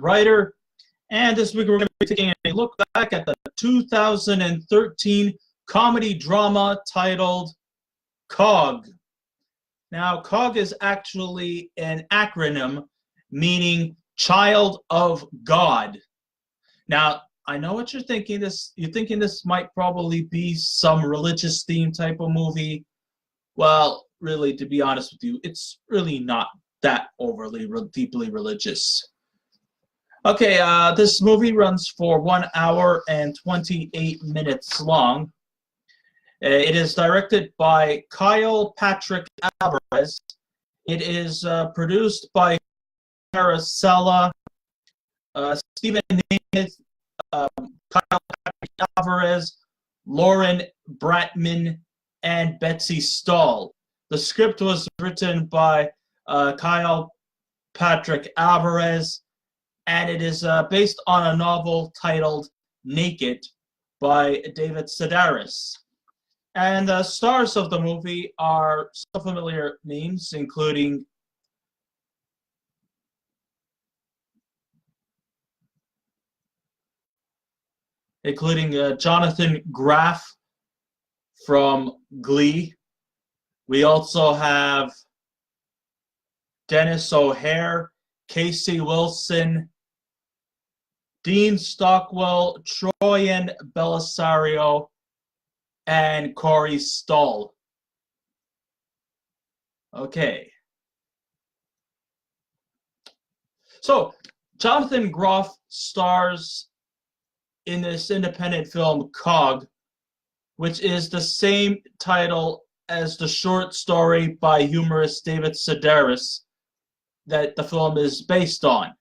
writer, and this week we're going to be taking a look back at the 2013 comedy drama titled C.O.G. Now, C.O.G. is actually an acronym meaning Child of God. Now, I know what you're thinking. You're thinking this might probably be some religious theme type of movie. Well, really, to be honest with you, it's really not that overly deeply religious. Okay, this movie runs for 1 hour and 28 minutes long. It is directed by Kyle Patrick Alvarez. It is produced by Maricela, Stephen Denis, Kyle Patrick Alvarez, Lauren Bratman, and Betsy Stoll. The script was written by Kyle Patrick Alvarez, and it is based on a novel titled Naked by David Sedaris. And the stars of the movie are some familiar names, including Jonathan Groff from Glee. We also have Dennis O'Hare, Casey Wilson, Dean Stockwell, Troian Bellisario, and Corey Stoll. Okay. So, Jonathan Groff stars in this independent film C.O.G., which is the same title as the short story by humorist David Sedaris that the film is based on.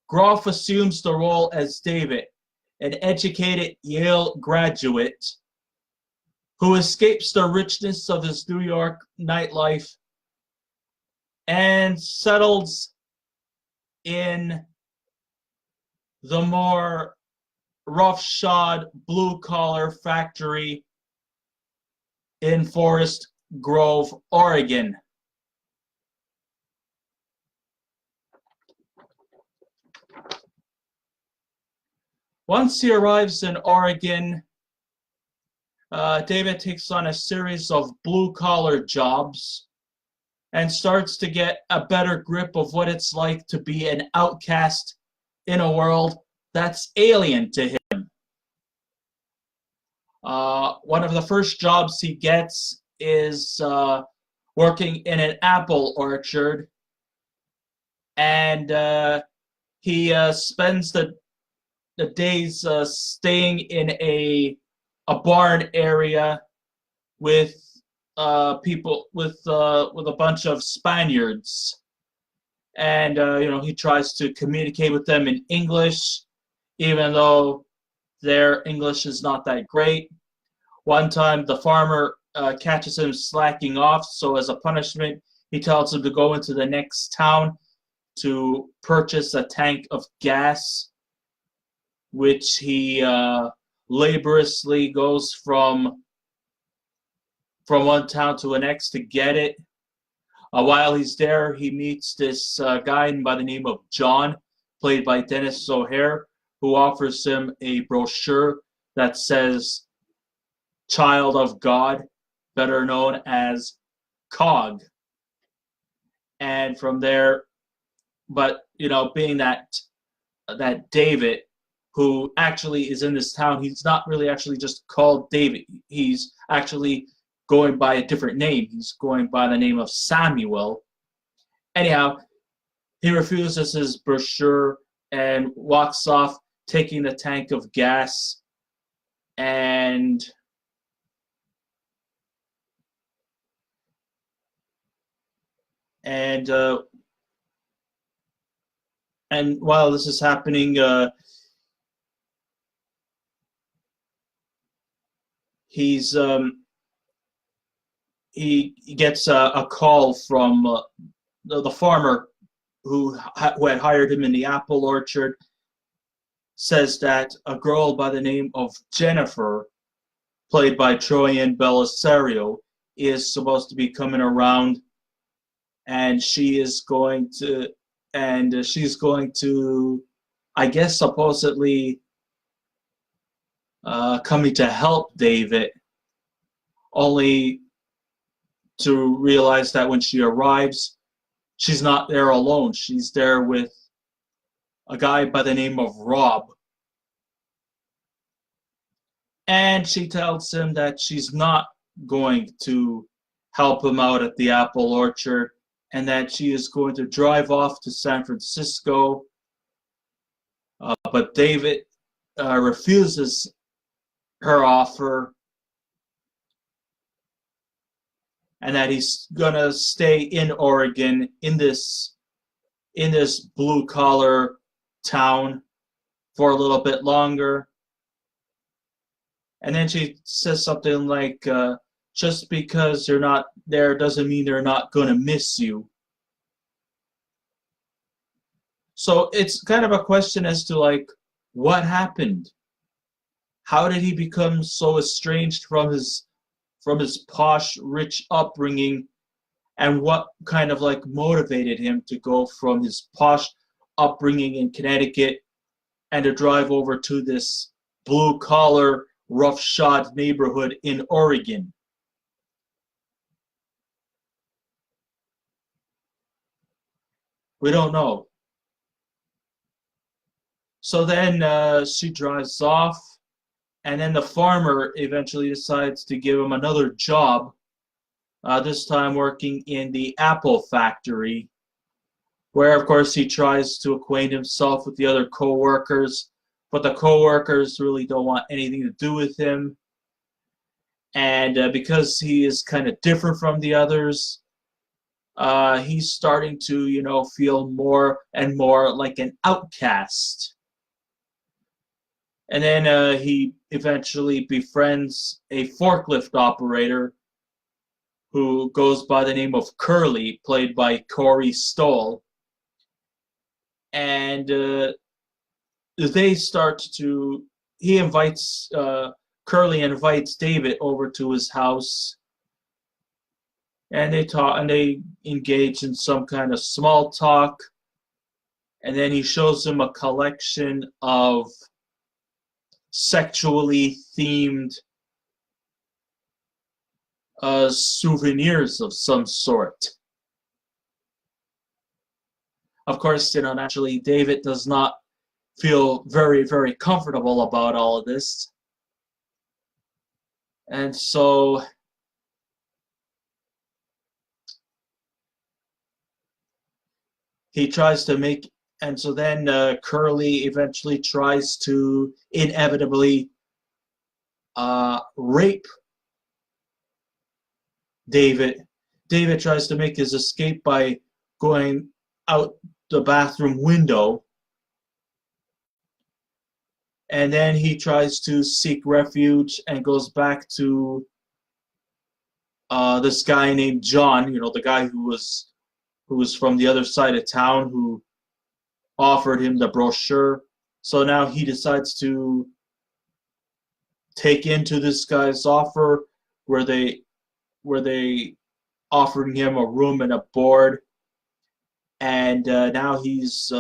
Groff assumes the role as David, an educated Yale graduate who escapes the richness of his New York nightlife and settles in the more roughshod blue-collar factory in Forest Grove, Oregon. Once he arrives in Oregon, David takes on a series of blue-collar jobs and starts to get a better grip of what it's like to be an outcast in a world that's alien to him. One of the first jobs he gets is working in an apple orchard, and he spends the days staying in a barn area with people with a bunch of Spaniards, and he tries to communicate with them in English, even though their English is not that great. One time, the farmer catches him slacking off, so as a punishment, he tells him to go into the next town to purchase a tank of gas, which he laboriously goes from one town to the next to get it. While he's there, he meets this guy by the name of John, played by Dennis O'Hare, who offers him a brochure that says Child of God, better known as C.O.G. And from there, but being that David, who actually is in this town, he's not really actually just called David. He's actually going by a different name. He's going by the name of Samuel. Anyhow, he refuses his brochure and walks off, taking the tank of gas, and while this is happening, he gets a call from the farmer who had hired him in the apple orchard. Says that a girl by the name of Jennifer, played by Troian Bellisario, is supposed to be coming around, and she is going to and she's going to, I guess, supposedly coming to help David, only to realize that when she arrives, she's not there alone. She's there with a guy by the name of Rob. And she tells him that she's not going to help him out at the apple orchard, and that she is going to drive off to San Francisco. But David refuses her offer, and that he's gonna stay in Oregon in this blue collar town for a little bit longer. And then she says something like, just because you're not there doesn't mean they're not gonna miss you. So it's kind of a question as to like, what happened? How did he become so estranged from his posh, rich upbringing, and what kind of like motivated him to go from his posh upbringing in Connecticut and to drive over to this blue-collar, roughshod neighborhood in Oregon? We don't know. So then she drives off, and then the farmer eventually decides to give him another job, this time working in the apple factory, where of course he tries to acquaint himself with the other co-workers, but the co-workers really don't want anything to do with him. And because he is kind of different from the others, he's starting to, feel more and more like an outcast. And then he eventually befriends a forklift operator who goes by the name of Curly, played by Corey Stoll. And they start to, he invites, Curly invites David over to his house. And they talk, and they engage in some kind of small talk. And then he shows him a collection of sexually themed souvenirs of some sort. Of course, naturally, David does not feel very, very comfortable about all of this. And so he tries to make, and so then Curly eventually tries to inevitably rape David. David tries to make his escape by going out the bathroom window, and then he tries to seek refuge and goes back to this guy named John, the guy who was from the other side of town, who offered him the brochure. So now he decides to take into this guy's offer, where they offering him a room and a board, and now he's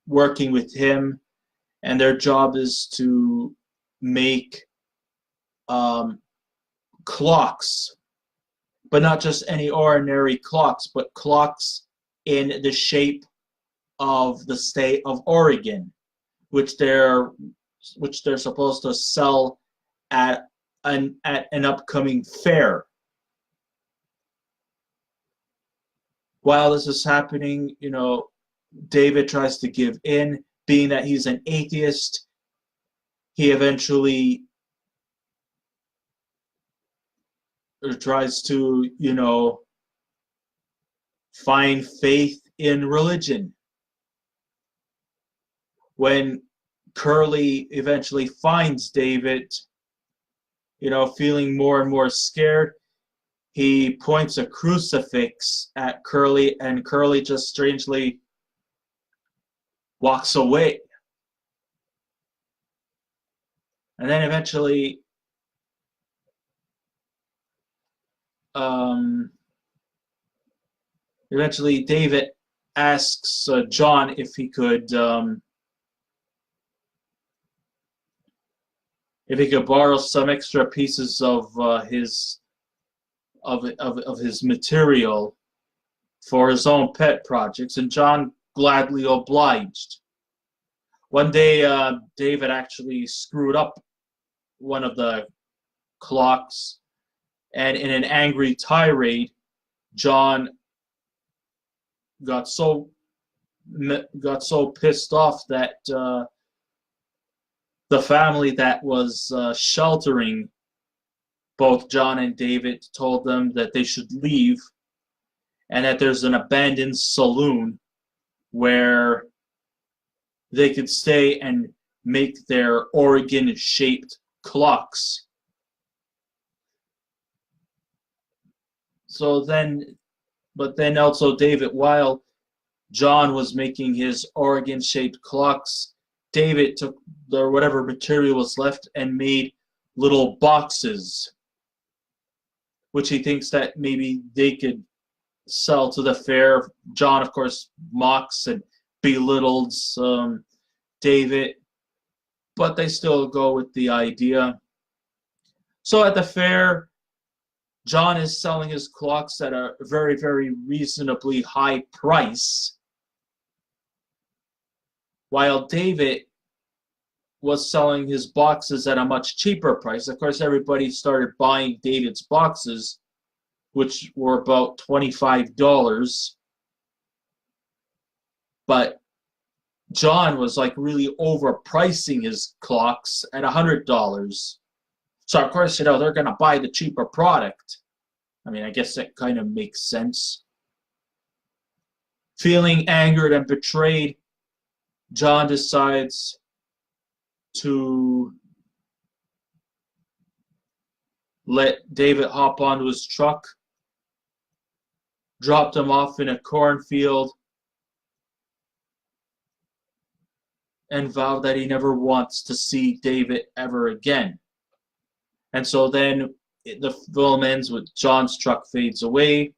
working with him, and their job is to make clocks, but not just any ordinary clocks, but clocks in the shape of the state of Oregon, which they're supposed to sell at an upcoming fair. While this is happening, David tries to give in, being that he's an atheist. He eventually tries to, find faith in religion. When Curly eventually finds David, feeling more and more scared, he points a crucifix at Curly, and Curly just strangely walks away. And then eventually, David asks John if he could borrow some extra pieces of his material for his own pet projects, and John gladly obliged. One day, David actually screwed up one of the clocks, and in an angry tirade, John got so pissed off that the family that was sheltering both John and David told them that they should leave, and that there's an abandoned saloon where they could stay and make their Oregon-shaped clocks. But then also David, while John was making his Oregon-shaped clocks, David took whatever material was left and made little boxes, which he thinks that maybe they could sell to the fair. John, of course, mocks and belittles David, but they still go with the idea. So at the fair, John is selling his clocks at a very, very reasonably high price, while David was selling his boxes at a much cheaper price. Of course, everybody started buying David's boxes, which were about $25. But John was like really overpricing his clocks at $100. So of course, they're going to buy the cheaper product. I mean, I guess that kind of makes sense. Feeling angered and betrayed, John decides to let David hop onto his truck, dropped him off in a cornfield, and vowed that he never wants to see David ever again. And so then the film ends with John's truck fades away.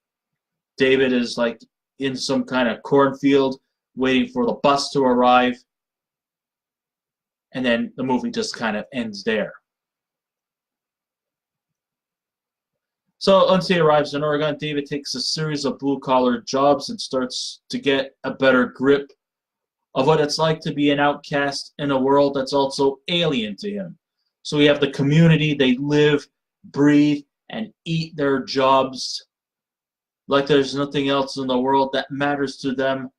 David is like in some kind of cornfield waiting for the bus to arrive. And then the movie just kind of ends there. So once he arrives in Oregon, David takes a series of blue-collar jobs and starts to get a better grip of what it's like to be an outcast in a world that's also alien to him. So we have the community, they live, breathe, and eat their jobs like there's nothing else in the world that matters to them,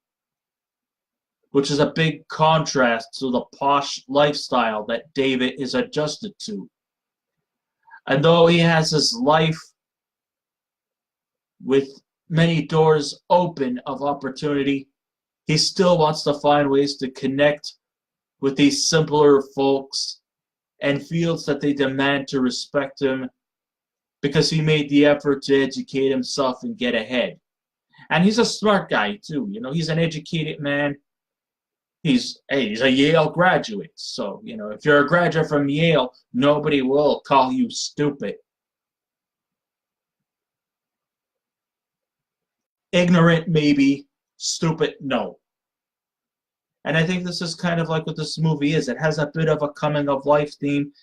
which is a big contrast to the posh lifestyle that David is adjusted to. And though he has his life with many doors open of opportunity, he still wants to find ways to connect with these simpler folks and feels that they demand to respect him because he made the effort to educate himself and get ahead. And he's a smart guy too. He's an educated man. He's a Yale graduate. So, if you're a graduate from Yale, nobody will call you stupid. Ignorant, maybe. Stupid, no. And I think this is kind of like what this movie is. It has a bit of a coming-of-life theme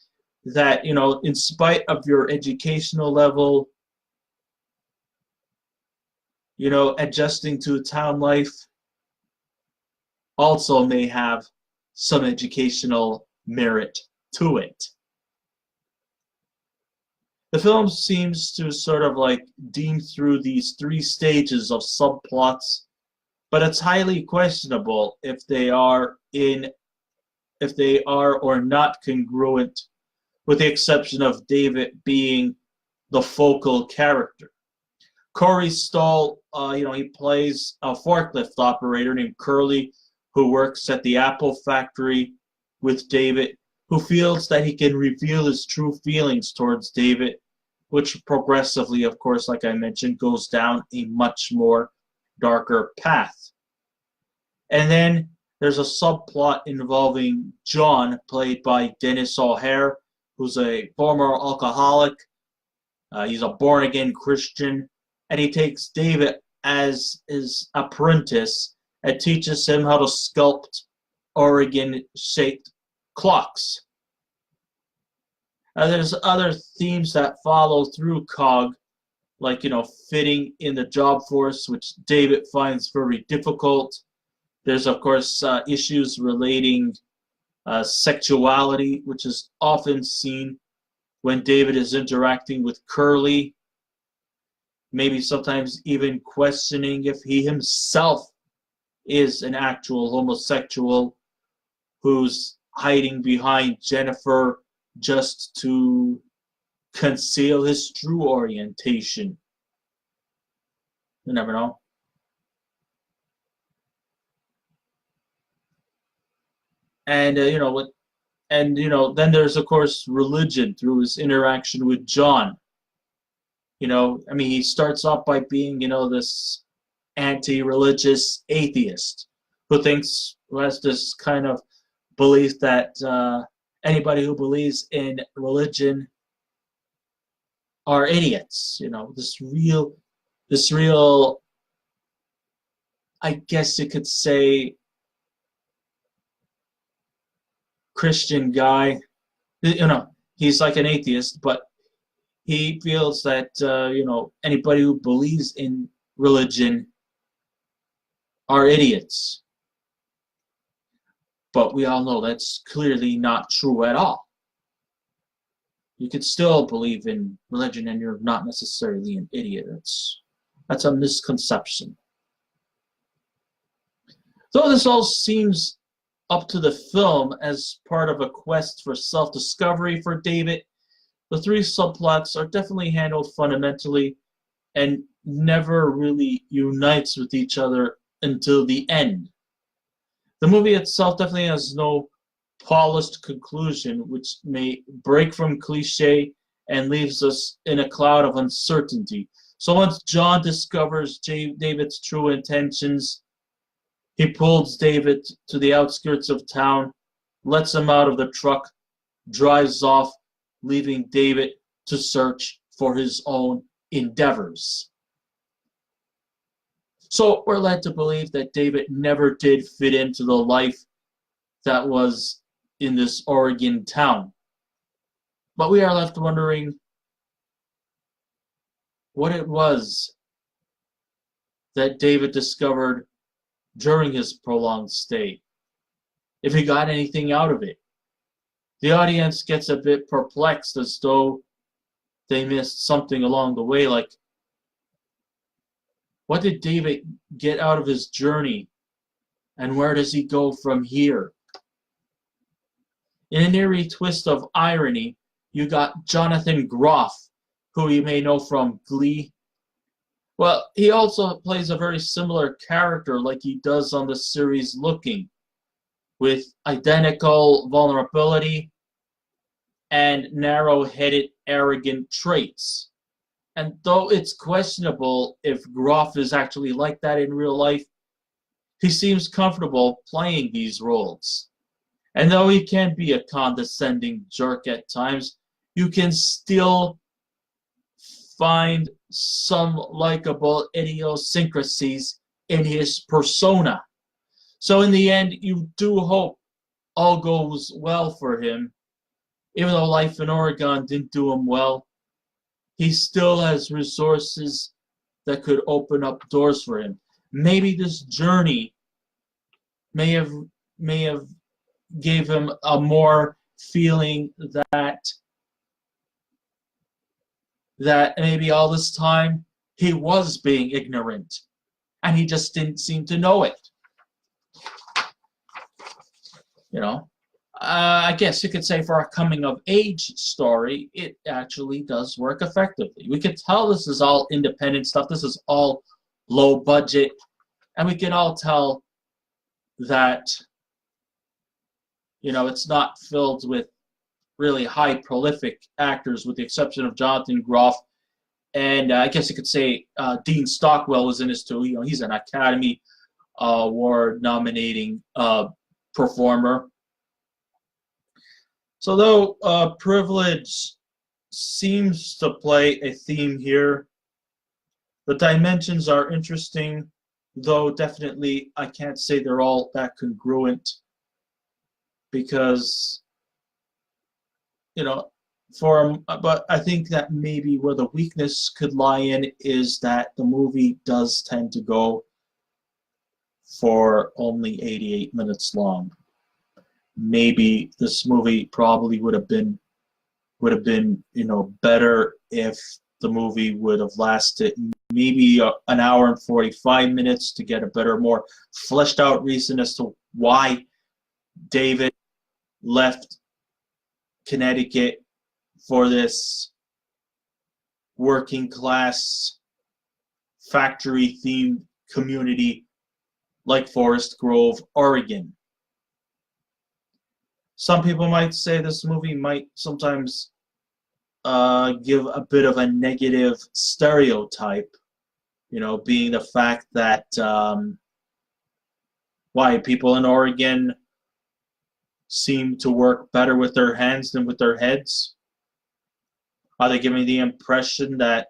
that, in spite of your educational level, adjusting to town life also may have some educational merit to it. The film seems to sort of like deem through these three stages of subplots, but it's highly questionable if they are or not congruent, with the exception of David being the focal character. Corey Stoll, he plays a forklift operator named Curly, who works at the Apple factory with David, who feels that he can reveal his true feelings towards David, which progressively, of course, like I mentioned, goes down a much more darker path. And then there's a subplot involving John, played by Denis, who's a former alcoholic. He's a born-again Christian, and he takes David as his apprentice and teaches him how to sculpt Oregon-shaped clocks. There's other themes that follow through COG, like, fitting in the job force, which David finds very difficult. There's, of course, issues relating sexuality, which is often seen when David is interacting with Curly, maybe sometimes even questioning if he himself is an actual homosexual who's hiding behind Jennifer just to conceal his true orientation. You never know. And then there's, of course, religion through his interaction with John. He starts off by being, this anti-religious atheist who has this kind of belief that anybody who believes in religion are idiots. This real, I guess you could say, Christian guy. He's like an atheist, but he feels that anybody who believes in religion are idiots. But we all know that's clearly not true at all. You could still believe in religion and you're not necessarily an idiot. That's a misconception. Though this all seems up to the film as part of a quest for self-discovery for David, the three subplots are definitely handled fundamentally and never really unites with each other until the end. The movie itself definitely has no polished conclusion, which may break from cliche and leaves us in a cloud of uncertainty. So once John discovers David's true intentions, he pulls David to the outskirts of town, lets him out of the truck, drives off, leaving David to search for his own endeavors. So we're led to believe that David never did fit into the life that was in this Oregon town. But we are left wondering what it was that David discovered during his prolonged stay, if he got anything out of it. The audience gets a bit perplexed, as though they missed something along the way, like, what did David get out of his journey, and where does he go from here? In an eerie twist of irony, you got Jonathan Groff, who you may know from Glee. Well, he also plays a very similar character like he does on the series Looking, with identical vulnerability and narrow-headed, arrogant traits. And though it's questionable if Groff is actually like that in real life, he seems comfortable playing these roles. And though he can be a condescending jerk at times, you can still find some likable idiosyncrasies in his persona. So in the end, you do hope all goes well for him. Even though life in Oregon didn't do him well, he still has resources that could open up doors for him. Maybe this journey may have gave him a more feeling that maybe all this time he was being ignorant and he just didn't seem to know it. I guess you could say for a coming-of-age story, it actually does work effectively. We could tell this is all independent stuff. This is all low budget. And we can all tell that, it's not filled with really high prolific actors, with the exception of Jonathan Groff. And I guess you could say Dean Stockwell was in this too. He's an Academy Award nominating performer. So though privilege seems to play a theme here, the dimensions are interesting though definitely I can't say they're all that congruent, because, you know, but I think that maybe where the weakness could lie in is that the movie does tend to go for only 88 minutes long. Maybe this movie probably would have been, better if the movie would have lasted maybe an hour and 45 minutes to get a better, more fleshed out reason as to why David left Connecticut for this working class factory themed community like Forest Grove, Oregon. Some people might say this movie might sometimes give a bit of a negative stereotype, being the fact that why people in Oregon seem to work better with their hands than with their heads. Are they giving the impression that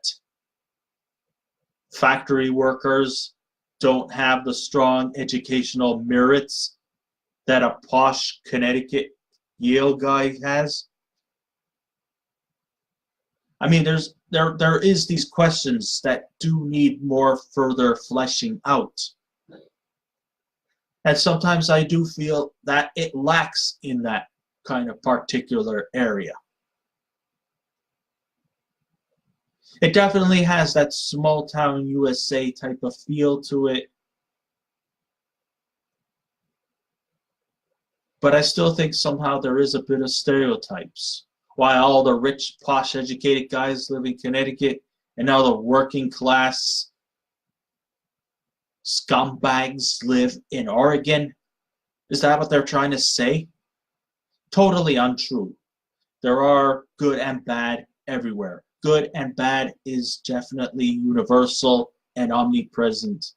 factory workers don't have the strong educational merits that a posh Connecticut Yale guy has? I mean, there is these questions that do need more further fleshing out. And sometimes I do feel that it lacks in that kind of particular area. It definitely has that small town USA type of feel to it. But I still think somehow there is a bit of stereotypes. Why all the rich, posh, educated guys live in Connecticut, and now the working class scumbags live in Oregon? Is that what they're trying to say? Totally untrue. There are good and bad everywhere. Good and bad is definitely universal and omnipresent.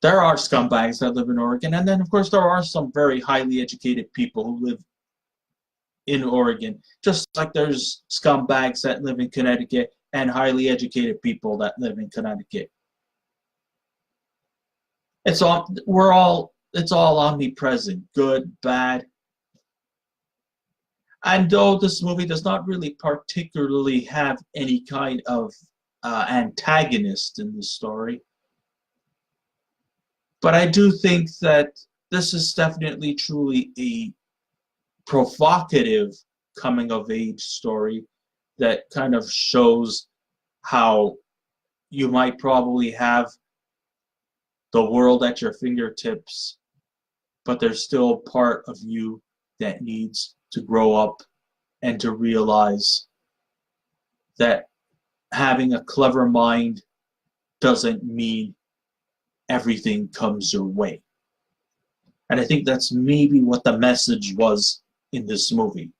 There are scumbags that live in Oregon, and then of course there are some very highly educated people who live in Oregon, just like there's scumbags that live in Connecticut and highly educated people that live in Connecticut. It's all omnipresent, good, bad. And though this movie does not really particularly have any kind of antagonist in the story, but I do think that this is definitely truly a provocative coming-of-age story that kind of shows how you might probably have the world at your fingertips, but there's still part of you that needs to grow up and to realize that having a clever mind doesn't mean everything comes your way. And I think that's maybe what the message was in this movie.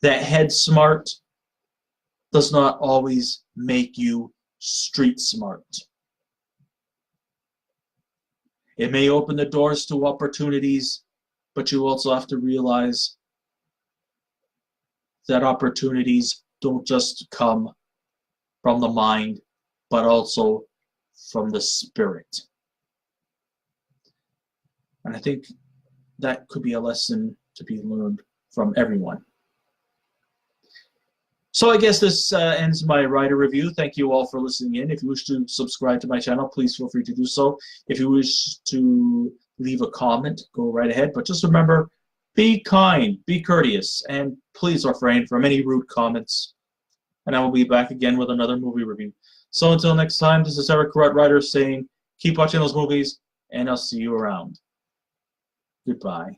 That head smart does not always make you street smart. It may open the doors to opportunities, but you also have to realize that opportunities don't just come from the mind, but also from the spirit. And I think that could be a lesson to be learned from everyone. So I guess this ends my writer review. Thank you all for listening in. If you wish to subscribe to my channel, please feel free to do so. If you wish to leave a comment, go right ahead. But just remember, be kind, be courteous, and please refrain from any rude comments. And I will be back again with another movie review. So until next time, this is Eric Red Writer saying, keep watching those movies, and I'll see you around. Goodbye.